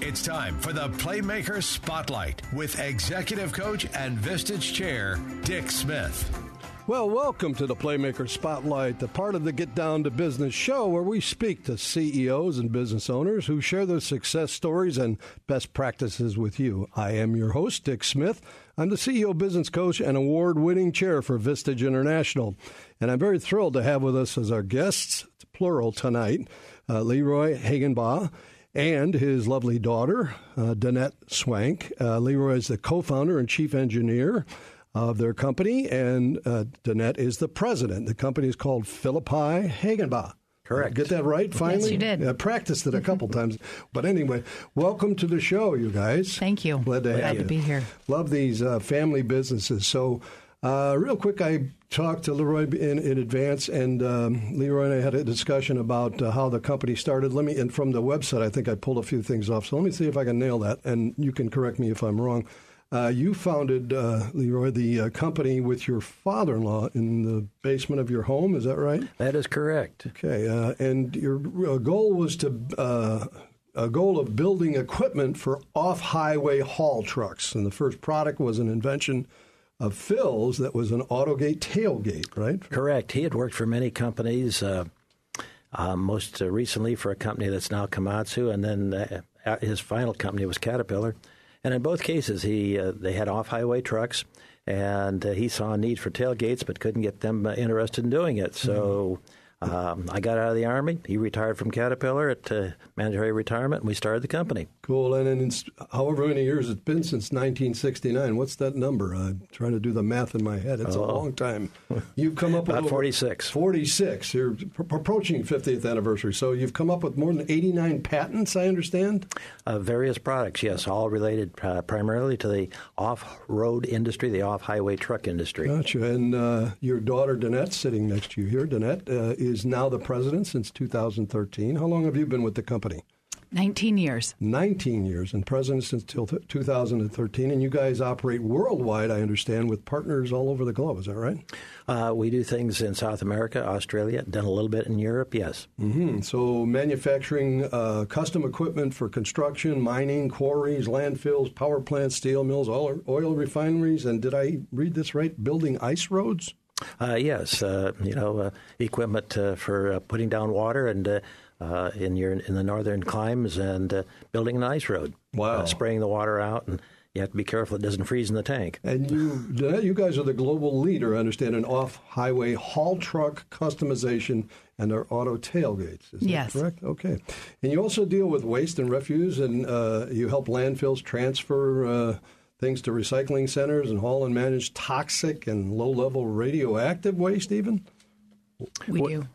It's time for the Playmaker Spotlight with Executive Coach and Vistage Chair, Dick Smith. Well, welcome to the Playmaker Spotlight, the part of the Get Down to Business show where we speak to CEOs and business owners who share their success stories and best practices with you. I am your host, Dick Smith. I'm the CEO, business coach, and award-winning chair for Vistage International. And I'm very thrilled to have with us as our guests, plural tonight, LeRoy Hagenbuch and his lovely daughter, Danette Swank. LeRoy is the co-founder and chief engineer of their company, and Danette is the president. The company is called Philippi Hagenbuch. Correct. Get that right, finally? Yes, you did. I practiced it a couple times. But anyway, welcome to the show, you guys. Thank you. Glad to be here. Love these family businesses. So real quick, I talked to LeRoy in advance, and LeRoy and I had a discussion about how the company started. And from the website, I think I pulled a few things off. So let me see if I can nail that, and you can correct me if I'm wrong. You founded, LeRoy, the company with your father-in-law in the basement of your home. Is that right? That is correct. Okay. And your goal was a goal of building equipment for off-highway haul trucks. And the first product was an invention of Phil's that was an Autogate tailgate, right? Correct. He had worked for many companies, most recently for a company that's now Komatsu, and then his final company was Caterpillar. And in both cases, they had off-highway trucks, and he saw a need for tailgates but couldn't get them interested in doing it. So I got out of the Army. He retired from Caterpillar at mandatory retirement, and we started the company. Cool. And in however many years it's been since 1969, what's that number? I'm trying to do the math in my head. It's a long time. You've come up with about 46. 46. You're approaching 50th anniversary. So you've come up with more than 89 patents, I understand? Various products, yes, all related primarily to the off-road industry, the off-highway truck industry. Gotcha. And your daughter, Danette, sitting next to you here. Danette is now the president since 2013. How long have you been with the company? 19 years. 19 years, and president since 2013. And you guys operate worldwide, I understand, with partners all over the globe. Is that right? We do things in South America, Australia, done a little bit in Europe, yes. Mm-hmm. So manufacturing custom equipment for construction, mining, quarries, landfills, power plants, steel mills, oil refineries, and did I read this right, building ice roads? Yes, equipment for putting down water and in the northern climes and building an ice road. Wow. Spraying the water out, and you have to be careful it doesn't freeze in the tank. And you guys are the global leader, I understand, in off-highway haul truck customization and our auto tailgates. Is that correct? Okay. And you also deal with waste and refuse, and you help landfills transfer things to recycling centers and haul and manage toxic and low-level radioactive waste even? We do.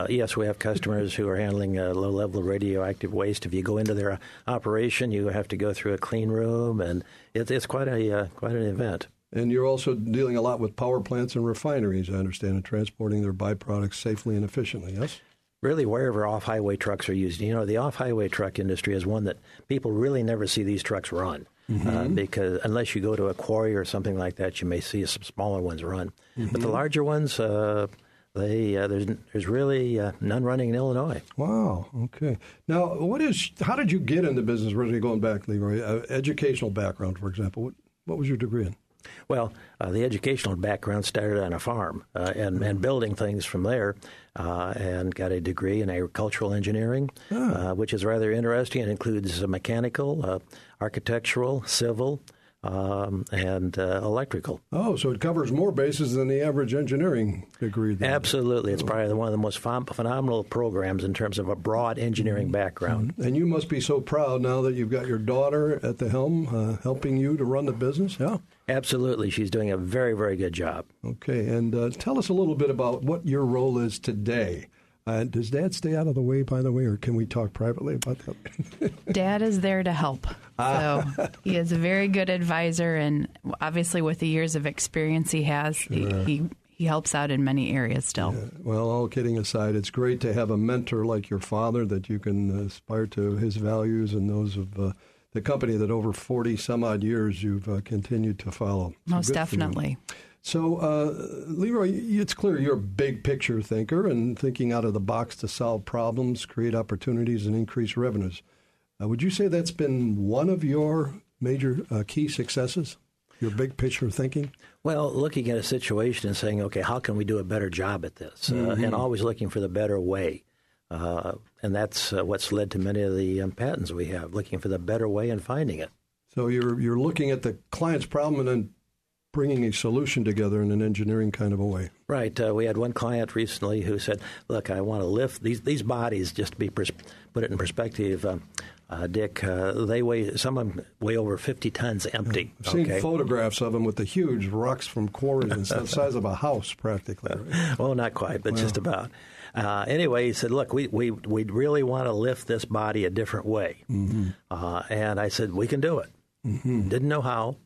Yes, we have customers who are handling low-level radioactive waste. If you go into their operation, you have to go through a clean room, and it's quite an event. And you're also dealing a lot with power plants and refineries, I understand, and transporting their byproducts safely and efficiently, yes? Really, wherever off-highway trucks are used. You know, the off-highway truck industry is one that people really never see these trucks run. Mm-hmm. Because unless you go to a quarry or something like that, you may see some smaller ones run. Mm-hmm. But the larger ones, there's really none running in Illinois. Wow. Okay. Now, how did you get into business? Really going back, LeRoy, educational background, for example. What was your degree in? Well, the educational background started on a farm and building things from there, and got a degree in agricultural engineering, which is rather interesting. It includes mechanical, architectural, civil, and electrical. Oh, so it covers more bases than the average engineering degree. Absolutely. It's probably one of the most phenomenal programs in terms of a broad engineering background. And you must be so proud now that you've got your daughter at the helm helping you to run the business, yeah? Absolutely. She's doing a very, very good job. Okay. And tell us a little bit about what your role is today. Does Dad stay out of the way, by the way, or can we talk privately about that? Dad is there to help. So he is a very good advisor, and obviously with the years of experience he has, sure. he helps out in many areas still. Yeah. Well, all kidding aside, it's great to have a mentor like your father that you can aspire to his values and those of the company that over 40-some-odd years you've continued to follow. Most definitely. So, LeRoy, it's clear you're a big picture thinker and thinking out of the box to solve problems, create opportunities, and increase revenues. Would you say that's been one of your major key successes, your big picture thinking? Well, looking at a situation and saying, okay, how can we do a better job at this? And always looking for the better way. And that's what's led to many of the patents we have, looking for the better way and finding it. So you're looking at the client's problem and then bringing a solution together in an engineering kind of a way. Right. We had one client recently who said, look, I want to lift these bodies, just to be put it in perspective, Dick, some of them weigh over 50 tons empty. I've seen photographs of them with the huge rocks from quarries and the size of a house practically. Right? Well, not quite, but just about. Anyway, he said, look, we really want to lift this body a different way. And I said, we can do it. Didn't know how.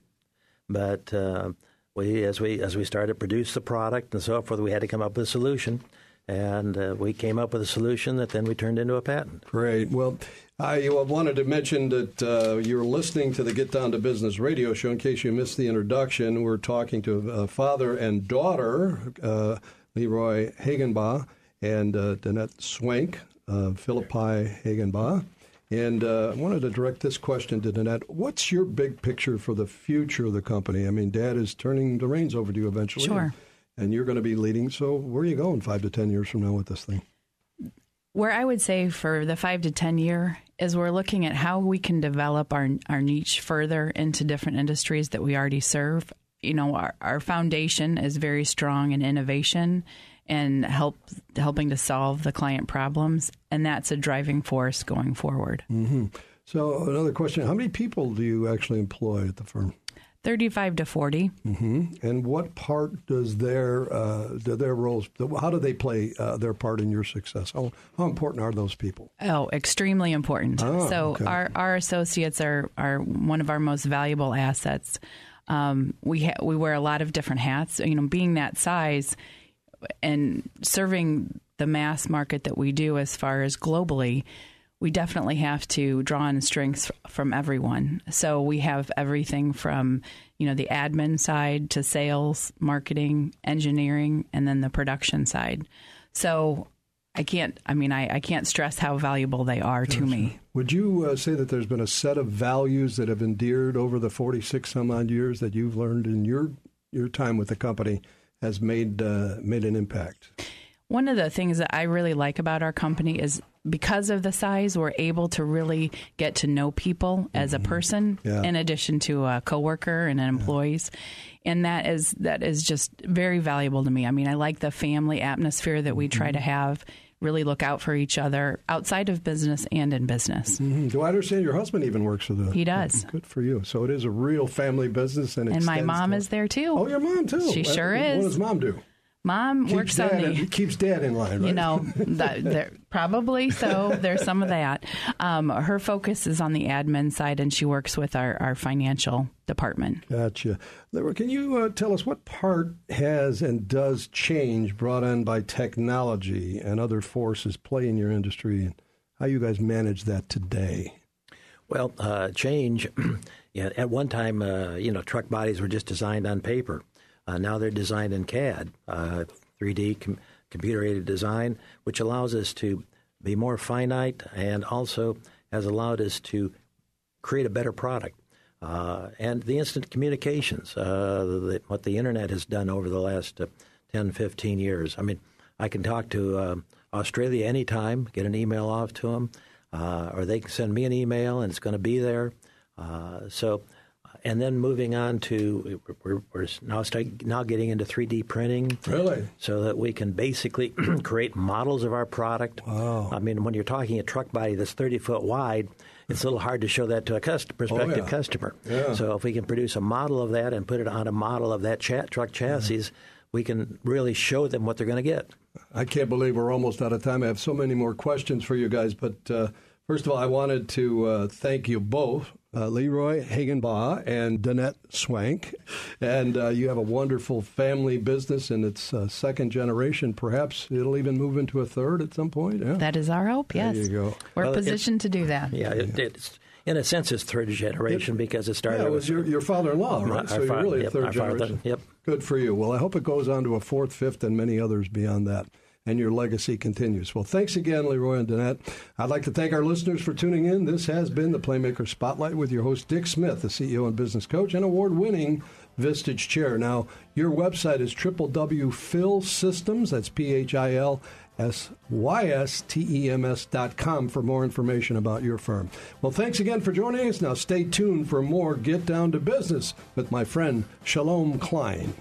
But as we started to produce the product and so forth, we had to come up with a solution. And we came up with a solution that then we turned into a patent. Great. Well, I wanted to mention that you're listening to the Get Down to Business radio show. In case you missed the introduction, we're talking to father and daughter, LeRoy Hagenbuch and Danette Swank, Philippi Hagenbuch. And I wanted to direct this question to Danette. What's your big picture for the future of the company? I mean, Dad is turning the reins over to you eventually. Sure. And you're going to be leading. So where are you going 5 to 10 years from now with this thing? Where I would say for the 5 to 10 year is we're looking at how we can develop our niche further into different industries that we already serve. You know, our foundation is very strong in innovation and helping to solve the client problems, and that's a driving force going forward. So another question, how many people do you actually employ at the firm? 35 to 40. And what part does their roles, how do they play their part in your success? How important are those people? Oh, extremely important. Our associates are one of our most valuable assets. We wear a lot of different hats. You know, being that size and serving the mass market that we do as far as globally, we definitely have to draw on strengths from everyone. So we have everything from, the admin side to sales, marketing, engineering, and then the production side. So I can't stress how valuable they are to me. Would you say that there's been a set of values that have endeared over the 46 some odd years that you've learned in your time with the company has made an impact? One of the things that I really like about our company is because of the size, we're able to really get to know people as a person, in addition to a coworker and employees. And that is just very valuable to me. I mean, I like the family atmosphere that we try to have, really look out for each other outside of business and in business. Do I understand your husband even works for the... He does. Good for you. So it is a real family business. And my mom is there, too. Oh, your mom, too. She sure is. What does Mom do? Mom works on the... Keeps Dad in line, right? Probably so. There's some of that. Her focus is on the admin side, and she works with our financial department. Gotcha. LeRoy, can you tell us what part has and does change brought on by technology and other forces play in your industry, and how you guys manage that today? Well, change, at one time, truck bodies were just designed on paper. Now they're designed in CAD, 3D computer-aided design, which allows us to be more finite and also has allowed us to create a better product. And the instant communications, what the Internet has done over the last 10, 15 years. I mean, I can talk to Australia anytime, get an email off to them, or they can send me an email and it's going to be there. And then moving on to, we're now getting into 3D printing. Really? So that we can basically create models of our product. Wow. I mean, when you're talking a truck body that's 30 foot wide, it's a little hard to show that to a prospective customer. Yeah. So if we can produce a model of that and put it on a model of that truck chassis, we can really show them what they're going to get. I can't believe we're almost out of time. I have so many more questions for you guys, but first of all, I wanted to thank you both, LeRoy Hagenbuch and Danette Swank. And you have a wonderful family business in its second generation. Perhaps it'll even move into a third at some point. Yeah? That is our hope, yes. There you go. We're positioned to do that. Yeah, it's in a sense, it's third generation because it started. Yeah, it was your father-in-law, right? So you're really a third generation. Yep. Good for you. Well, I hope it goes on to a fourth, fifth, and many others beyond that. and your legacy continues. Well, thanks again, LeRoy and Danette. I'd like to thank our listeners for tuning in. This has been the Playmaker Spotlight with your host, Dick Smith, the CEO and business coach and award-winning Vistage Chair. Now, your website is www.philsystems, that's PHILSYSTEMS.com for more information about your firm. Well, thanks again for joining us. Now, stay tuned for more Get Down to Business with my friend Shalom Klein.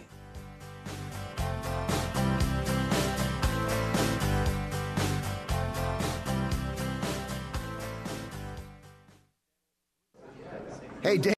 Hey, Dave.